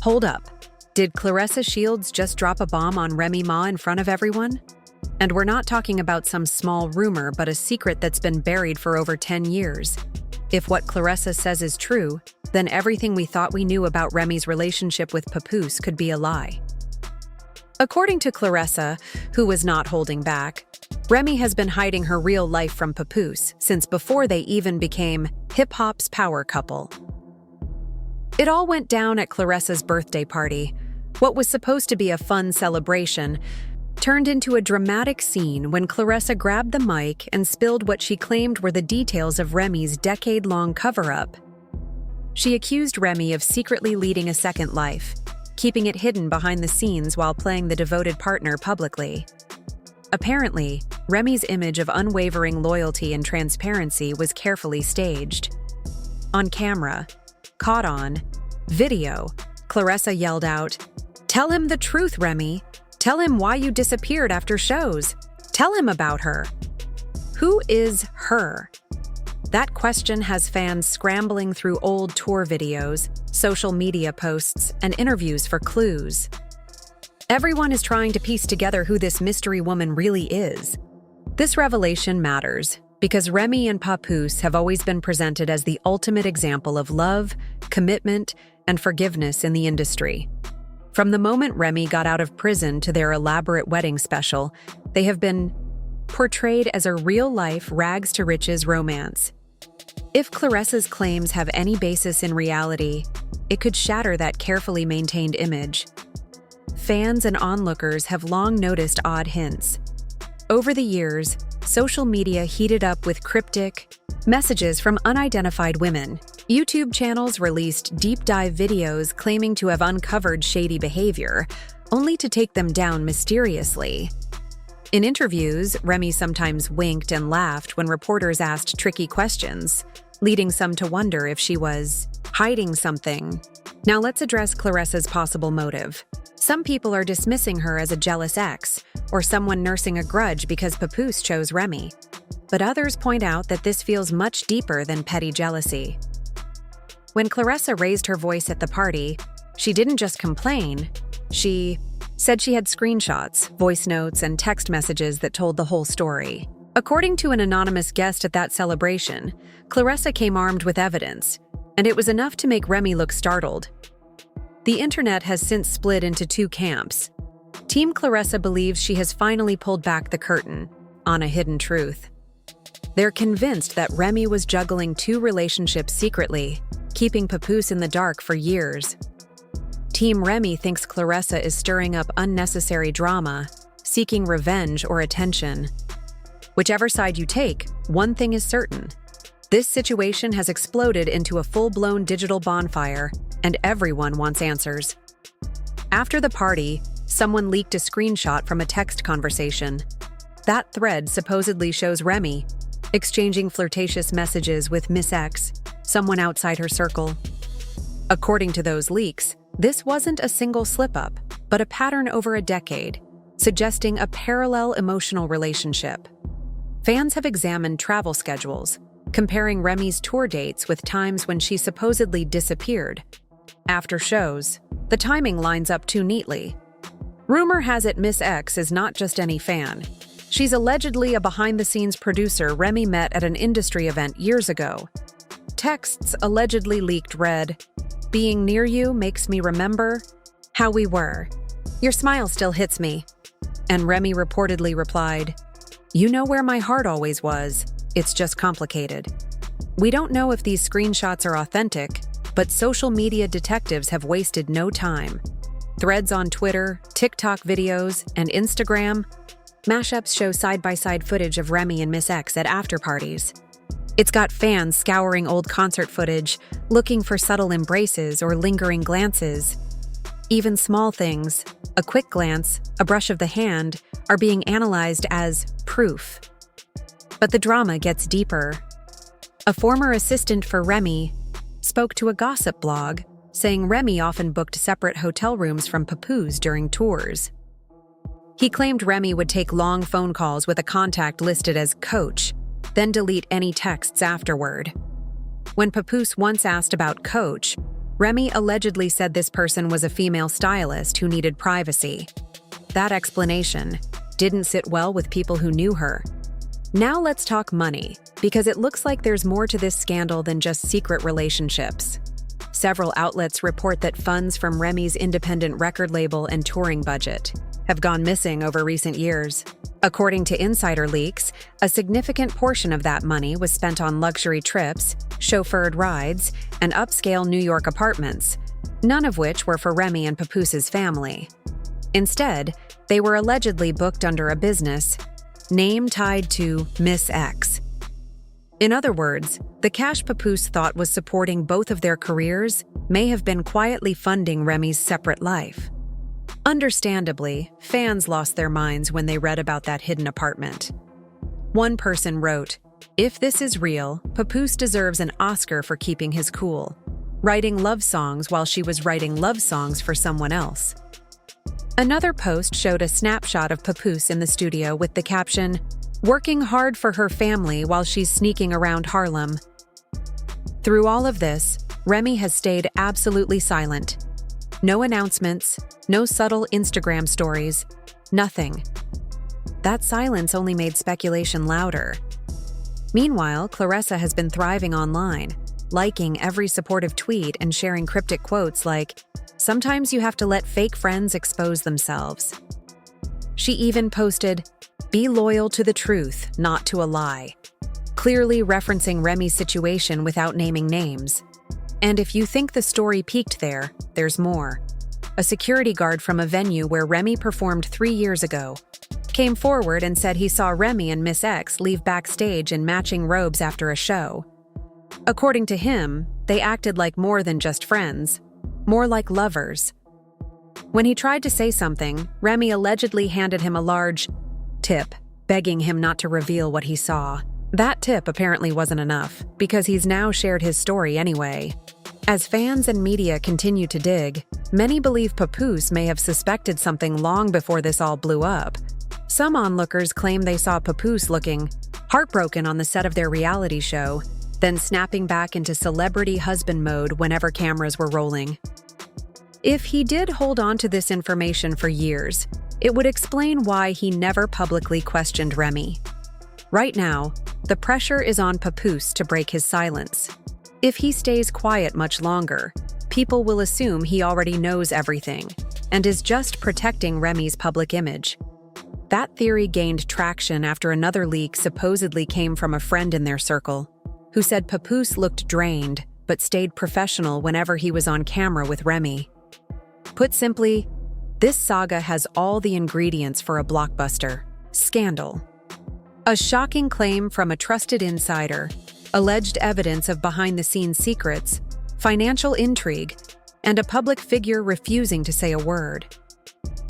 Hold up. Did Claressa Shields just drop a bomb on Remy Ma in front of everyone? And we're not talking about some small rumor, but a secret that's been buried for over 10 years. If what Claressa says is true, then everything we thought we knew about Remy's relationship with Papoose could be a lie. According to Claressa, who was not holding back, Remy has been hiding her real life from Papoose since before they even became hip-hop's power couple. It all went down at Claressa's birthday party. What was supposed to be a fun celebration turned into a dramatic scene when Claressa grabbed the mic and spilled what she claimed were the details of Remy's decade-long cover-up. She accused Remy of secretly leading a second life, keeping it hidden behind the scenes while playing the devoted partner publicly. Apparently, Remy's image of unwavering loyalty and transparency was carefully staged. On camera, caught on video, Claressa yelled out, "Tell him the truth, Remy. Tell him why you disappeared after shows. Tell him about her." Who is her? That question has fans scrambling through old tour videos, social media posts, and interviews for clues. Everyone is trying to piece together who this mystery woman really is. This revelation matters because Remy and Papoose have always been presented as the ultimate example of love, commitment, and forgiveness in the industry. From the moment Remy got out of prison to their elaborate wedding special, they have been portrayed as a real-life rags-to-riches romance. If Claressa's claims have any basis in reality, it could shatter that carefully maintained image. Fans and onlookers have long noticed odd hints. Over the years, social media heated up with cryptic messages from unidentified women. YouTube channels released deep-dive videos claiming to have uncovered shady behavior, only to take them down mysteriously. In interviews, Remy sometimes winked and laughed when reporters asked tricky questions, leading some to wonder if she was hiding something. Now let's address Claressa's possible motive. Some people are dismissing her as a jealous ex, or someone nursing a grudge because Papoose chose Remy. But others point out that this feels much deeper than petty jealousy. When Claressa raised her voice at the party, she didn't just complain. She said she had screenshots, voice notes, and text messages that told the whole story. According to an anonymous guest at that celebration, Claressa came armed with evidence, and it was enough to make Remy look startled. The internet has since split into two camps. Team Claressa believes she has finally pulled back the curtain on a hidden truth. They're convinced that Remy was juggling two relationships secretly, keeping Papoose in the dark for years. Team Remy thinks Claressa is stirring up unnecessary drama, seeking revenge or attention. Whichever side you take, one thing is certain. This situation has exploded into a full-blown digital bonfire, and everyone wants answers. After the party, someone leaked a screenshot from a text conversation. That thread supposedly shows Remy exchanging flirtatious messages with Miss X, someone outside her circle. According to those leaks, this wasn't a single slip-up, but a pattern over a decade, suggesting a parallel emotional relationship. Fans have examined travel schedules, comparing Remy's tour dates with times when she supposedly disappeared. After shows, the timing lines up too neatly. Rumor has it Miss X is not just any fan. She's allegedly a behind-the-scenes producer Remy met at an industry event years ago. Texts allegedly leaked read, "Being near you makes me remember how we were. Your smile still hits me." And Remy reportedly replied, "You know where my heart always was. It's just complicated." We don't know if these screenshots are authentic, but social media detectives have wasted no time. Threads on Twitter, TikTok videos, and Instagram, mashups show side-by-side footage of Remy and Miss X at after-parties. It's got fans scouring old concert footage, looking for subtle embraces or lingering glances. Even small things, a quick glance, a brush of the hand, are being analyzed as proof. But the drama gets deeper. A former assistant for Remy spoke to a gossip blog, saying Remy often booked separate hotel rooms from Papoose during tours. He claimed Remy would take long phone calls with a contact listed as Coach, then delete any texts afterward. When Papoose once asked about Coach, Remy allegedly said this person was a female stylist who needed privacy. That explanation didn't sit well with people who knew her. Now let's talk money, because it looks like there's more to this scandal than just secret relationships. Several outlets report that funds from Remy's independent record label and touring budget have gone missing over recent years. According to insider leaks, a significant portion of that money was spent on luxury trips, chauffeured rides, and upscale New York apartments, none of which were for Remy and Papoose's family. Instead, they were allegedly booked under a business name tied to Miss X. In other words, the cash Papoose thought was supporting both of their careers may have been quietly funding Remy's separate life. Understandably, fans lost their minds when they read about that hidden apartment. One person wrote, "If this is real, Papoose deserves an Oscar for keeping his cool, writing love songs while she was writing love songs for someone else." Another post showed a snapshot of Papoose in the studio with the caption, "Working hard for her family while she's sneaking around Harlem." Through all of this, Remy has stayed absolutely silent. No announcements, no subtle Instagram stories, nothing. That silence only made speculation louder. Meanwhile, Claressa has been thriving online, liking every supportive tweet and sharing cryptic quotes like, "Sometimes you have to let fake friends expose themselves." She even posted, "Be loyal to the truth, not to a lie," clearly referencing Remy's situation without naming names. And if you think the story peaked there, there's more. A security guard from a venue where Remy performed 3 years ago came forward and said he saw Remy and Miss X leave backstage in matching robes after a show. According to him, they acted like more than just friends, more like lovers. When he tried to say something, Remy allegedly handed him a large tip, begging him not to reveal what he saw. That tip apparently wasn't enough, because he's now shared his story anyway. As fans and media continue to dig, many believe Papoose may have suspected something long before this all blew up. Some onlookers claim they saw Papoose looking heartbroken on the set of their reality show, then snapping back into celebrity husband mode whenever cameras were rolling. If he did hold on to this information for years, it would explain why he never publicly questioned Remy. Right now, the pressure is on Papoose to break his silence. If he stays quiet much longer, people will assume he already knows everything and is just protecting Remy's public image. That theory gained traction after another leak supposedly came from a friend in their circle, who said Papoose looked drained but stayed professional whenever he was on camera with Remy. Put simply, this saga has all the ingredients for a blockbuster scandal. A shocking claim from a trusted insider, alleged evidence of behind-the-scenes secrets, financial intrigue, and a public figure refusing to say a word.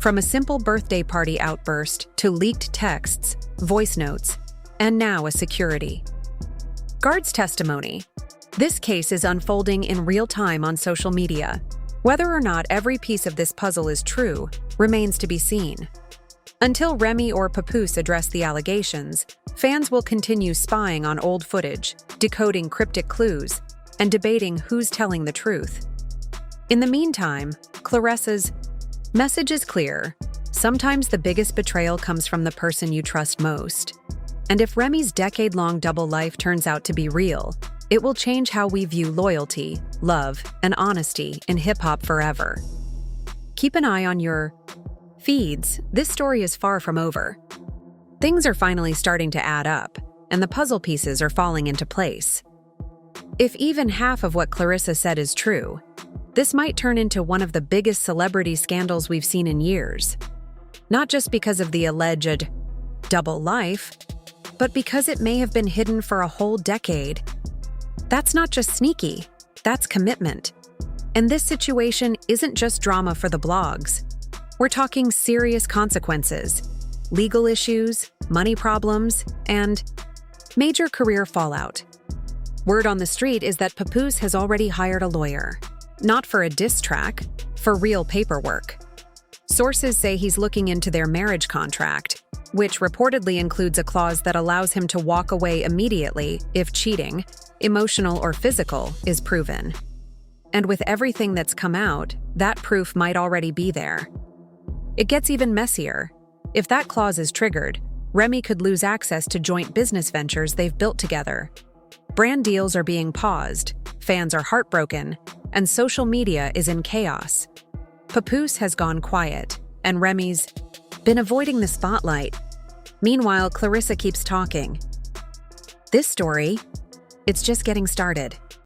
From a simple birthday party outburst to leaked texts, voice notes, and now a security guard's testimony. This case is unfolding in real time on social media. Whether or not every piece of this puzzle is true remains to be seen. Until Remy or Papoose address the allegations, fans will continue spying on old footage, decoding cryptic clues, and debating who's telling the truth. In the meantime, Claressa's message is clear. Sometimes the biggest betrayal comes from the person you trust most. And if Remy's decade-long double life turns out to be real, it will change how we view loyalty, love, and honesty in hip-hop forever. Keep an eye on your feeds. This story is far from over. Things are finally starting to add up, and the puzzle pieces are falling into place. If even half of what Claressa said is true, this might turn into one of the biggest celebrity scandals we've seen in years. Not just because of the alleged double life, but because it may have been hidden for a whole decade. That's not just sneaky, that's commitment. And this situation isn't just drama for the blogs. We're talking serious consequences, legal issues, money problems, and major career fallout. Word on the street is that Papoose has already hired a lawyer. Not for a diss track, for real paperwork. Sources say he's looking into their marriage contract, which reportedly includes a clause that allows him to walk away immediately if cheating, emotional or physical, is proven. And with everything that's come out, that proof might already be there. It gets even messier. If that clause is triggered, Remy could lose access to joint business ventures they've built together. Brand deals are being paused, fans are heartbroken, and social media is in chaos. Papoose has gone quiet, and Remy's been avoiding the spotlight. Meanwhile, Claressa keeps talking. This story, it's just getting started.